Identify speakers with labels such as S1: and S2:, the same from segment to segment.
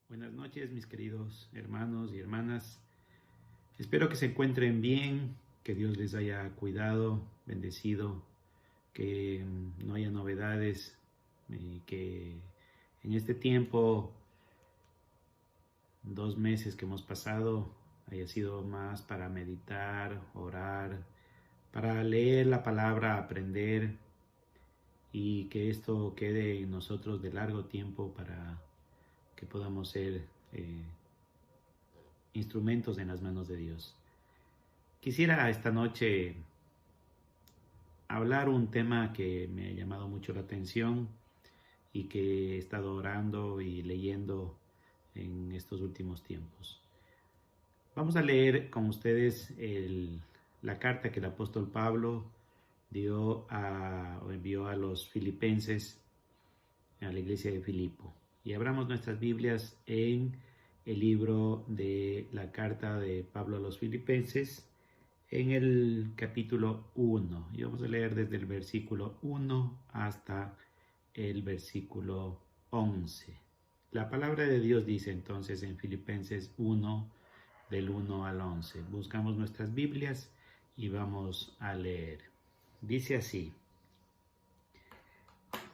S1: Buenas noches, mis queridos hermanos y hermanas. Espero que se encuentren bien, que Dios les haya cuidado, bendecido, que no haya novedades y que en este tiempo, 2 meses que hemos pasado, haya sido más para meditar, orar, para leer la palabra, aprender y que esto quede en nosotros de largo tiempo para que podamos ser instrumentos en las manos de Dios. Quisiera esta noche hablar un tema que me ha llamado mucho la atención y que he estado orando y leyendo en estos últimos tiempos. Vamos a leer con ustedes la carta que el apóstol Pablo envió a los filipenses, a la iglesia de Filipo. Y abramos nuestras Biblias en el libro de la carta de Pablo a los filipenses, en el capítulo 1. Y vamos a leer desde el versículo 1 hasta el versículo 11. La palabra de Dios dice entonces en Filipenses 1, del 1 al 11. Buscamos nuestras Biblias y vamos a leer. Dice así: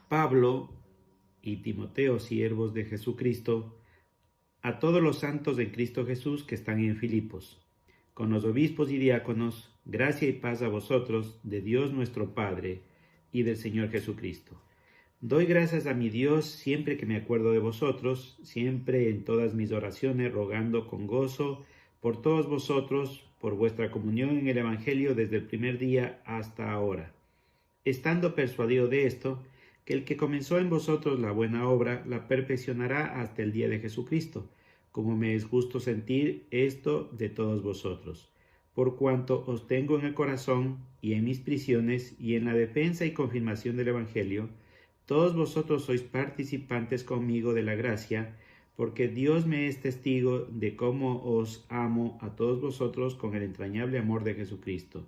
S1: Pablo y Timoteo, siervos de Jesucristo, a todos los santos en Cristo Jesús que están en Filipos, con los obispos y diáconos, gracia y paz a vosotros, de Dios nuestro Padre y del Señor Jesucristo. Doy gracias a mi Dios siempre que me acuerdo de vosotros, siempre en todas mis oraciones, rogando con gozo por todos vosotros, por vuestra comunión en el Evangelio desde el primer día hasta ahora, estando persuadido de esto, que el que comenzó en vosotros la buena obra, la perfeccionará hasta el día de Jesucristo, como me es justo sentir esto de todos vosotros, por cuanto os tengo en el corazón y en mis prisiones y en la defensa y confirmación del Evangelio. Todos vosotros sois participantes conmigo de la gracia, porque Dios me es testigo de cómo os amo a todos vosotros con el entrañable amor de Jesucristo.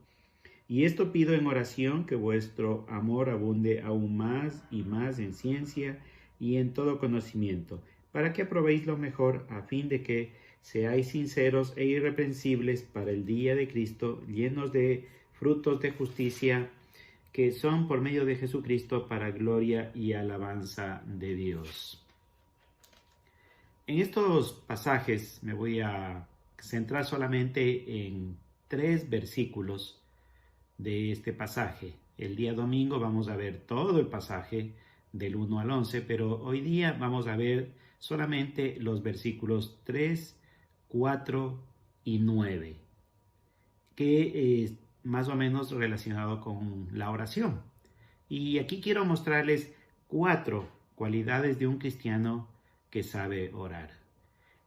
S1: Y esto pido en oración, que vuestro amor abunde aún más y más en ciencia y en todo conocimiento, para que aprobéis lo mejor, a fin de que seáis sinceros e irreprensibles para el día de Cristo, llenos de frutos de justicia, que son por medio de Jesucristo para gloria y alabanza de Dios. En estos pasajes me voy a centrar solamente en 3 versículos de este pasaje. El día domingo vamos a ver todo el pasaje del 1 al 11, pero hoy día vamos a ver solamente los versículos 3, 4 y 9, que es más o menos relacionado con la oración. Y aquí quiero mostrarles 4 cualidades de un cristiano que sabe orar.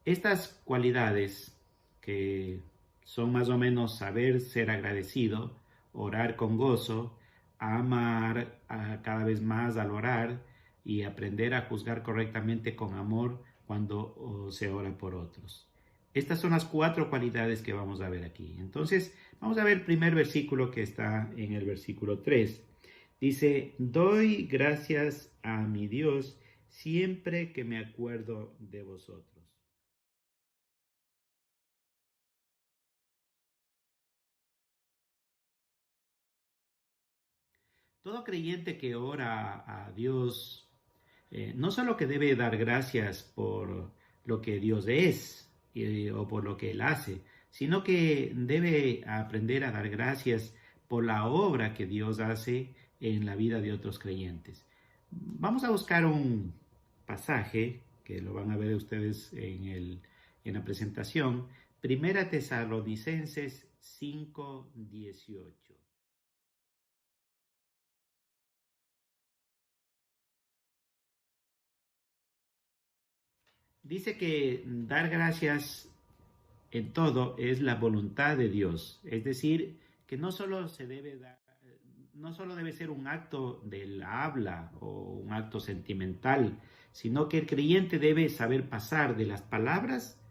S1: Estas cualidades, que son más o menos saber ser agradecido, orar con gozo, amar cada vez más al orar y aprender a juzgar correctamente con amor cuando se ora por otros. Estas son las 4 cualidades que vamos a ver aquí. Entonces, vamos a ver el primer versículo, que está en el versículo 3. Dice: doy gracias a mi Dios siempre que me acuerdo de vosotros. Todo creyente que ora a Dios, no solo que debe dar gracias por lo que Dios es o por lo que Él hace, sino que debe aprender a dar gracias por la obra que Dios hace en la vida de otros creyentes. Vamos a buscar un pasaje que lo van a ver ustedes en la presentación. Primera Tesalonicenses 5:18. Dice que dar gracias en todo es la voluntad de Dios, es decir, que no solo no solo debe ser un acto de la habla o un acto sentimental, sino que el creyente debe saber pasar de las palabras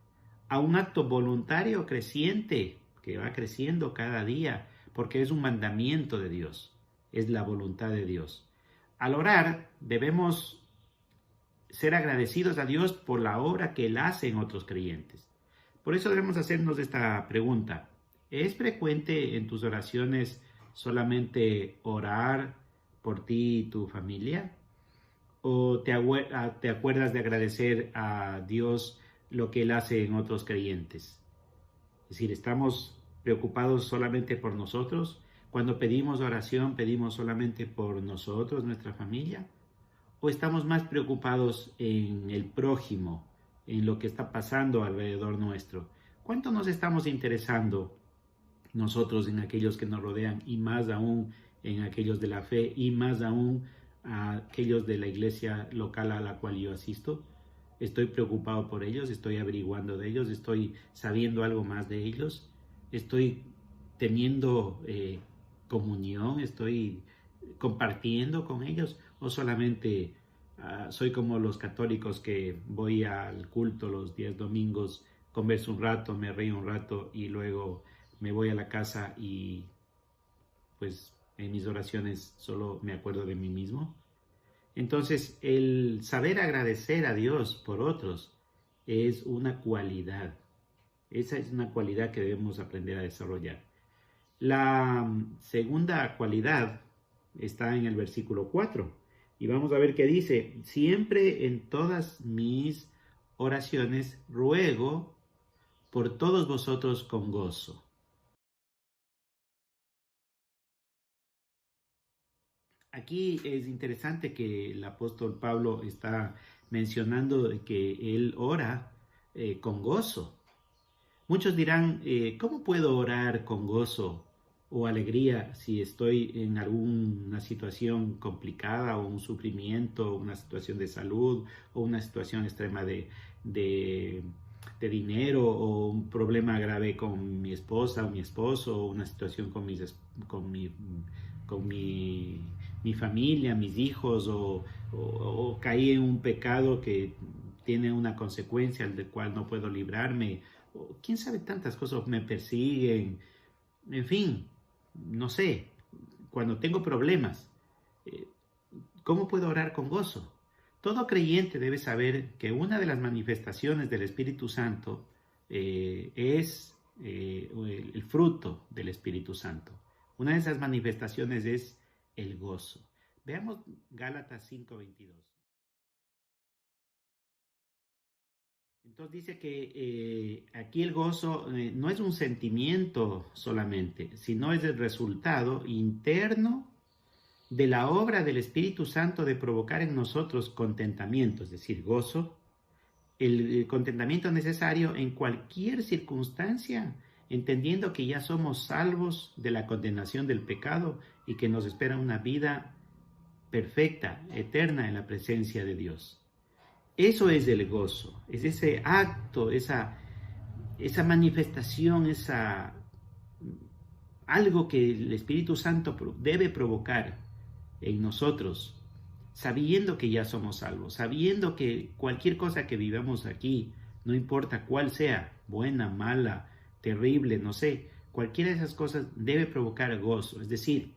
S1: a un acto voluntario creciente, que va creciendo cada día, porque es un mandamiento de Dios, es la voluntad de Dios. Al orar debemos ser agradecidos a Dios por la obra que Él hace en otros creyentes. Por eso debemos hacernos esta pregunta. ¿Es frecuente en tus oraciones solamente orar por ti y tu familia? ¿O te acuerdas de agradecer a Dios lo que Él hace en otros creyentes? Es decir, ¿estamos preocupados solamente por nosotros? Cuando pedimos oración, ¿pedimos solamente por nosotros, nuestra familia? ¿O estamos más preocupados en el prójimo, en lo que está pasando alrededor nuestro? ¿Cuánto nos estamos interesando nosotros en aquellos que nos rodean y más aún en aquellos de la fe y más aún a aquellos de la iglesia local a la cual yo asisto? Estoy preocupado por ellos, estoy averiguando de ellos, estoy sabiendo algo más de ellos, estoy teniendo comunión, estoy compartiendo con ellos, o solamente soy como los católicos que voy al culto los 10 domingos, converso un rato, me río un rato y luego me voy a la casa y pues en mis oraciones solo me acuerdo de mí mismo. Entonces, el saber agradecer a Dios por otros es una cualidad. Esa es una cualidad que debemos aprender a desarrollar. La segunda cualidad está en el versículo 4. Y vamos a ver qué dice. Siempre en todas mis oraciones ruego por todos vosotros con gozo. Aquí es interesante que el apóstol Pablo está mencionando que él ora con gozo. Muchos dirán, ¿cómo puedo orar con gozo o alegría si estoy en alguna situación complicada o un sufrimiento, una situación de salud o una situación extrema de dinero o un problema grave con mi esposa o mi esposo o una situación con mi familia, mis hijos o caí en un pecado que tiene una consecuencia del cual no puedo librarme? O quién sabe tantas cosas, me persiguen, en fin, no sé, cuando tengo problemas, ¿cómo puedo orar con gozo? Todo creyente debe saber que una de las manifestaciones del Espíritu Santo es el fruto del Espíritu Santo. Una de esas manifestaciones es el gozo. Veamos Gálatas 5:22. Entonces dice que aquí el gozo no es un sentimiento solamente, sino es el resultado interno de la obra del Espíritu Santo de provocar en nosotros contentamiento, es decir, gozo, el contentamiento necesario en cualquier circunstancia, entendiendo que ya somos salvos de la condenación del pecado y que nos espera una vida perfecta, eterna en la presencia de Dios. Eso es el gozo, es ese acto, esa manifestación, algo que el Espíritu Santo debe provocar en nosotros, sabiendo que ya somos salvos, sabiendo que cualquier cosa que vivamos aquí, no importa cuál sea, buena, mala, terrible, no sé, cualquiera de esas cosas debe provocar gozo. Es decir,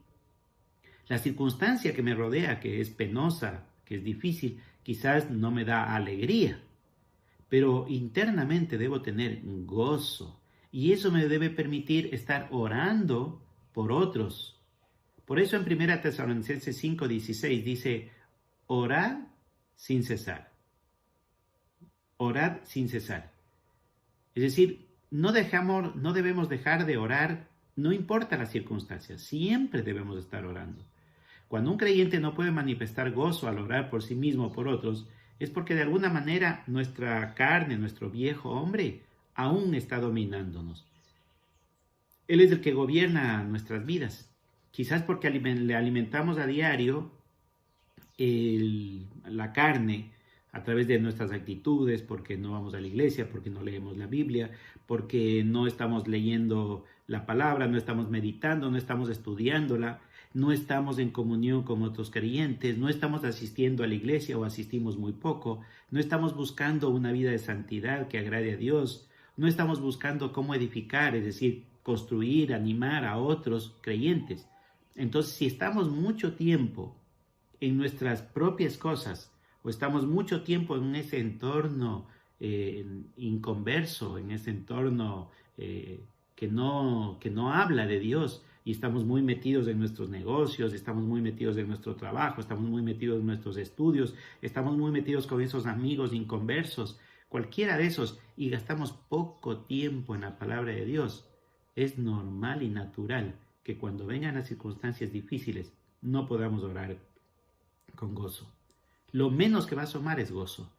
S1: la circunstancia que me rodea, que es penosa, que es difícil, quizás no me da alegría, pero internamente debo tener gozo y eso me debe permitir estar orando por otros. Por eso en 1 Tesalonicenses 5:16 dice, orad sin cesar. Orad sin cesar. Es decir, no debemos dejar de orar, no importa las circunstancias, siempre debemos estar orando. Cuando un creyente no puede manifestar gozo al orar por sí mismo o por otros, es porque de alguna manera nuestra carne, nuestro viejo hombre, aún está dominándonos. Él es el que gobierna nuestras vidas. Quizás porque le alimentamos a diario la carne a través de nuestras actitudes, porque no vamos a la iglesia, porque no leemos la Biblia, porque no estamos leyendo la palabra, no estamos meditando, no estamos estudiándola, no estamos en comunión con otros creyentes, no estamos asistiendo a la iglesia o asistimos muy poco, no estamos buscando una vida de santidad que agrade a Dios, no estamos buscando cómo edificar, es decir, construir, animar a otros creyentes. Entonces, si estamos mucho tiempo en nuestras propias cosas o estamos mucho tiempo en ese entorno inconverso, en ese entorno que no habla de Dios, y estamos muy metidos en nuestros negocios, estamos muy metidos en nuestro trabajo, estamos muy metidos en nuestros estudios, estamos muy metidos con esos amigos inconversos, cualquiera de esos, y gastamos poco tiempo en la palabra de Dios. Es normal y natural que cuando vengan las circunstancias difíciles no podamos orar con gozo. Lo menos que va a asomar es gozo,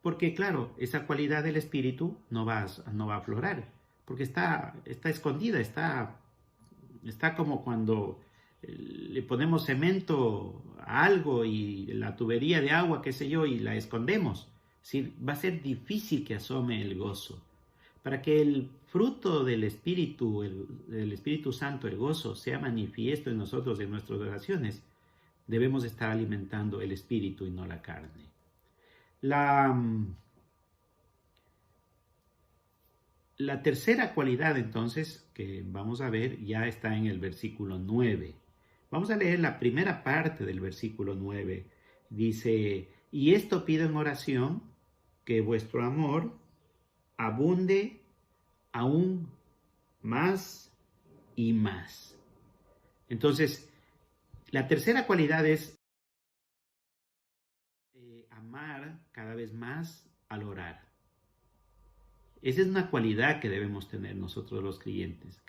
S1: porque claro, esa cualidad del espíritu no va a aflorar, porque está escondida, está como cuando le ponemos cemento a algo y la tubería de agua, qué sé yo, y la escondemos. Sí, va a ser difícil que asome el gozo. Para que el fruto del Espíritu, el Espíritu Santo, el gozo, sea manifiesto en nosotros, en nuestras oraciones, debemos estar alimentando el Espíritu y no la carne. La tercera cualidad, entonces, que vamos a ver, ya está en el versículo 9. Vamos a leer la primera parte del versículo 9. Dice, y esto pido en oración, que vuestro amor abunde aún más y más. Entonces, la tercera cualidad es amar cada vez más al orar. Esa es una cualidad que debemos tener nosotros los creyentes.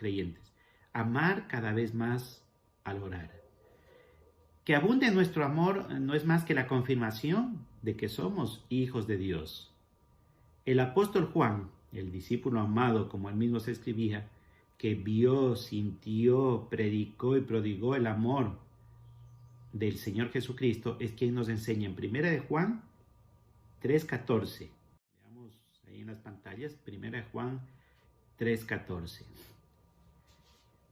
S1: Amar cada vez más al orar. Que abunde nuestro amor no es más que la confirmación de que somos hijos de Dios. El apóstol Juan, el discípulo amado, como él mismo se escribía, que vio, sintió, predicó y prodigó el amor del Señor Jesucristo, es quien nos enseña en 1 de Juan 3:14. Veamos ahí en las pantallas, 1 de Juan 3:14.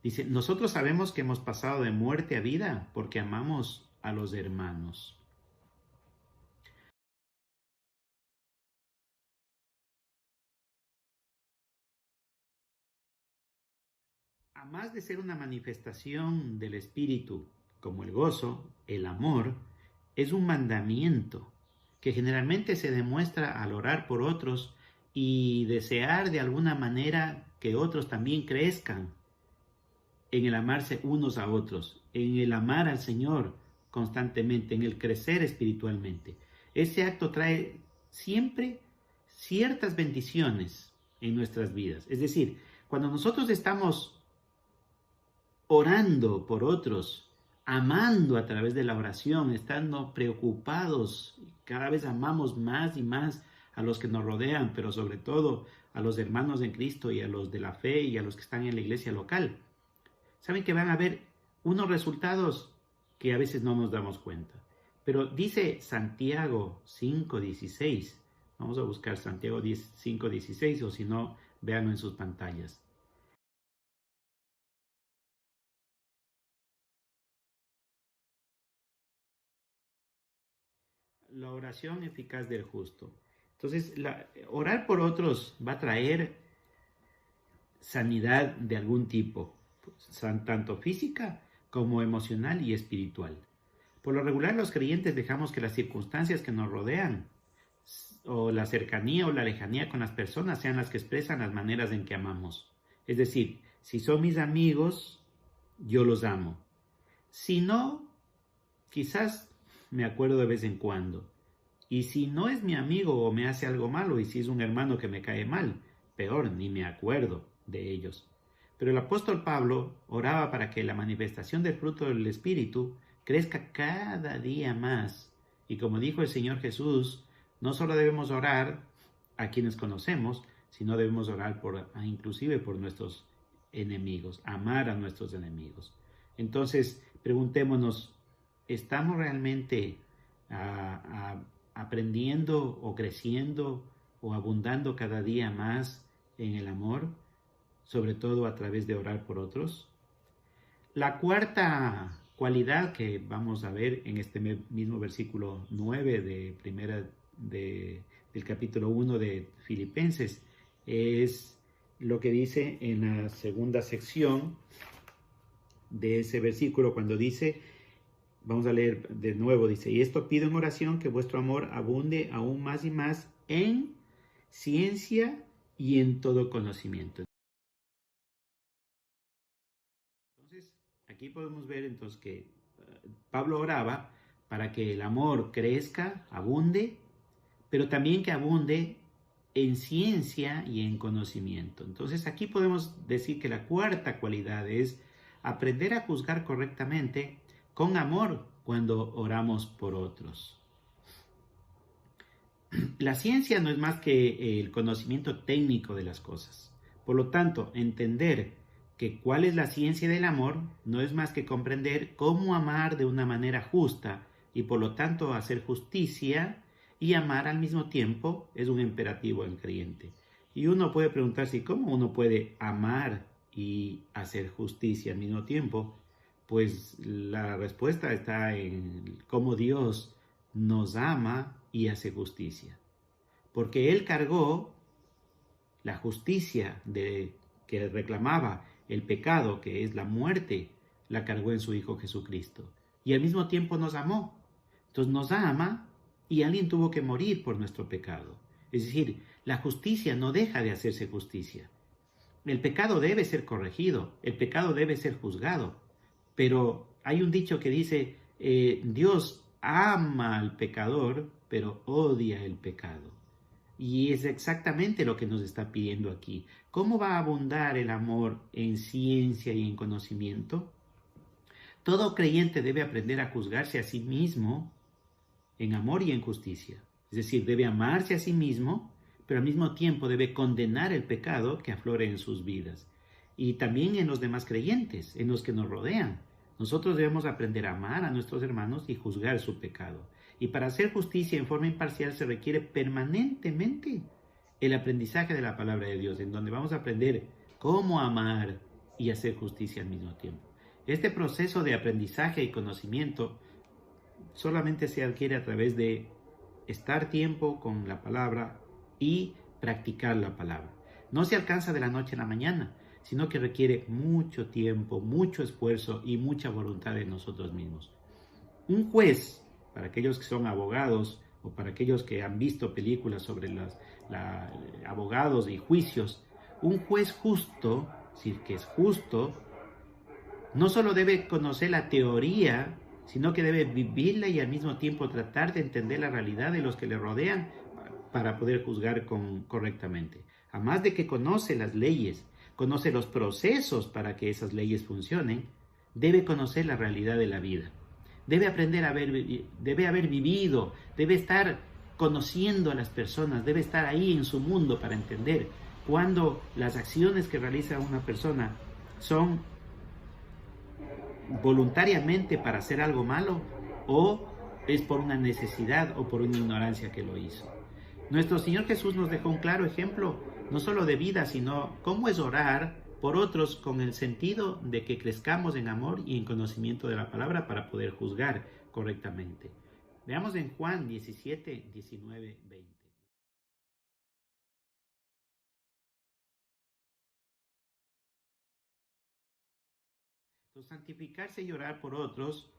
S1: Dice, nosotros sabemos que hemos pasado de muerte a vida porque amamos a los hermanos. A más de ser una manifestación del Espíritu, como el gozo, el amor, es un mandamiento que generalmente se demuestra al orar por otros y desear de alguna manera que otros también crezcan en el amarse unos a otros, en el amar al Señor constantemente, en el crecer espiritualmente. Ese acto trae siempre ciertas bendiciones en nuestras vidas. Es decir, cuando nosotros estamos orando por otros, amando a través de la oración, estando preocupados, cada vez amamos más y más a los que nos rodean, pero sobre todo a los hermanos en Cristo y a los de la fe y a los que están en la iglesia local. Saben que van a haber unos resultados que a veces no nos damos cuenta. Pero dice Santiago 5:16. Vamos a buscar Santiago 5:16 o si no, véanlo en sus pantallas. La oración eficaz del justo. Entonces, orar por otros va a traer sanidad de algún tipo, tanto física como emocional y espiritual. Por lo regular, los creyentes dejamos que las circunstancias que nos rodean, o la cercanía o la lejanía con las personas, sean las que expresan las maneras en que amamos. Es decir, si son mis amigos, yo los amo. Si no, quizás me acuerdo de vez en cuando. Y si no es mi amigo o me hace algo malo, y si es un hermano que me cae mal, peor, ni me acuerdo de ellos. Pero el apóstol Pablo oraba para que la manifestación del fruto del Espíritu crezca cada día más. Y como dijo el Señor Jesús, no solo debemos orar a quienes conocemos, sino debemos orar inclusive por nuestros enemigos, amar a nuestros enemigos. Entonces, preguntémonos, ¿estamos realmente aprendiendo o creciendo o abundando cada día más en el amor, sobre todo a través de orar por otros? La cuarta cualidad que vamos a ver en este mismo versículo 9 del capítulo 1 de Filipenses es lo que dice en la segunda sección de ese versículo, cuando dice Vamos a leer de nuevo, dice, y esto pido en oración que vuestro amor abunde aún más y más en ciencia y en todo conocimiento. Entonces, aquí podemos ver entonces que Pablo oraba para que el amor crezca, abunde, pero también que abunde en ciencia y en conocimiento. Entonces, aquí podemos decir que la cuarta cualidad es aprender a juzgar correctamente con amor cuando oramos por otros. La ciencia no es más que el conocimiento técnico de las cosas. Por lo tanto, entender que cuál es la ciencia del amor no es más que comprender cómo amar de una manera justa y por lo tanto hacer justicia y amar al mismo tiempo es un imperativo en creyente. Y uno puede preguntarse, ¿cómo uno puede amar y hacer justicia al mismo tiempo? Pues la respuesta está en cómo Dios nos ama y hace justicia. Porque Él cargó la justicia que reclamaba el pecado, que es la muerte, la cargó en su Hijo Jesucristo. Y al mismo tiempo nos amó. Entonces nos ama y alguien tuvo que morir por nuestro pecado. Es decir, la justicia no deja de hacerse justicia. El pecado debe ser corregido, el pecado debe ser juzgado. Pero hay un dicho que dice, Dios ama al pecador, pero odia el pecado. Y es exactamente lo que nos está pidiendo aquí. ¿Cómo va a abundar el amor en ciencia y en conocimiento? Todo creyente debe aprender a juzgarse a sí mismo en amor y en justicia. Es decir, debe amarse a sí mismo, pero al mismo tiempo debe condenar el pecado que aflore en sus vidas. Y también en los demás creyentes, en los que nos rodean. Nosotros debemos aprender a amar a nuestros hermanos y juzgar su pecado. Y para hacer justicia en forma imparcial se requiere permanentemente el aprendizaje de la palabra de Dios, en donde vamos a aprender cómo amar y hacer justicia al mismo tiempo. Este proceso de aprendizaje y conocimiento solamente se adquiere a través de estar tiempo con la palabra y practicar la palabra. No se alcanza de la noche a la mañana, sino que requiere mucho tiempo, mucho esfuerzo y mucha voluntad de nosotros mismos. Un juez, para aquellos que son abogados o para aquellos que han visto películas sobre los abogados y juicios, un juez justo, si que es justo, no solo debe conocer la teoría, sino que debe vivirla y al mismo tiempo tratar de entender la realidad de los que le rodean para poder juzgar correctamente. Además de que conoce las leyes, conoce los procesos para que esas leyes funcionen, debe conocer la realidad de la vida. Debe aprender debe haber vivido, debe estar conociendo a las personas, debe estar ahí en su mundo para entender cuándo las acciones que realiza una persona son voluntariamente para hacer algo malo o es por una necesidad o por una ignorancia que lo hizo. Nuestro Señor Jesús nos dejó un claro ejemplo, no solo de vida, sino cómo es orar por otros con el sentido de que crezcamos en amor y en conocimiento de la palabra para poder juzgar correctamente. Veamos en Juan 17, 19, 20. Entonces, santificarse y orar por otros,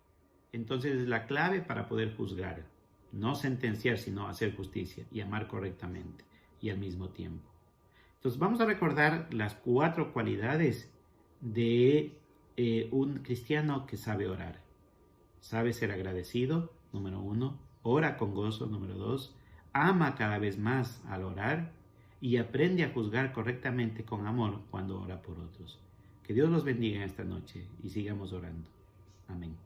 S1: entonces es la clave para poder juzgar. No sentenciar, sino hacer justicia y amar correctamente y al mismo tiempo. Entonces vamos a recordar las 4 cualidades de un cristiano que sabe orar. Sabe ser agradecido, número 1. Ora con gozo, número 2. Ama cada vez más al orar y aprende a juzgar correctamente con amor cuando ora por otros. Que Dios los bendiga en esta noche y sigamos orando. Amén.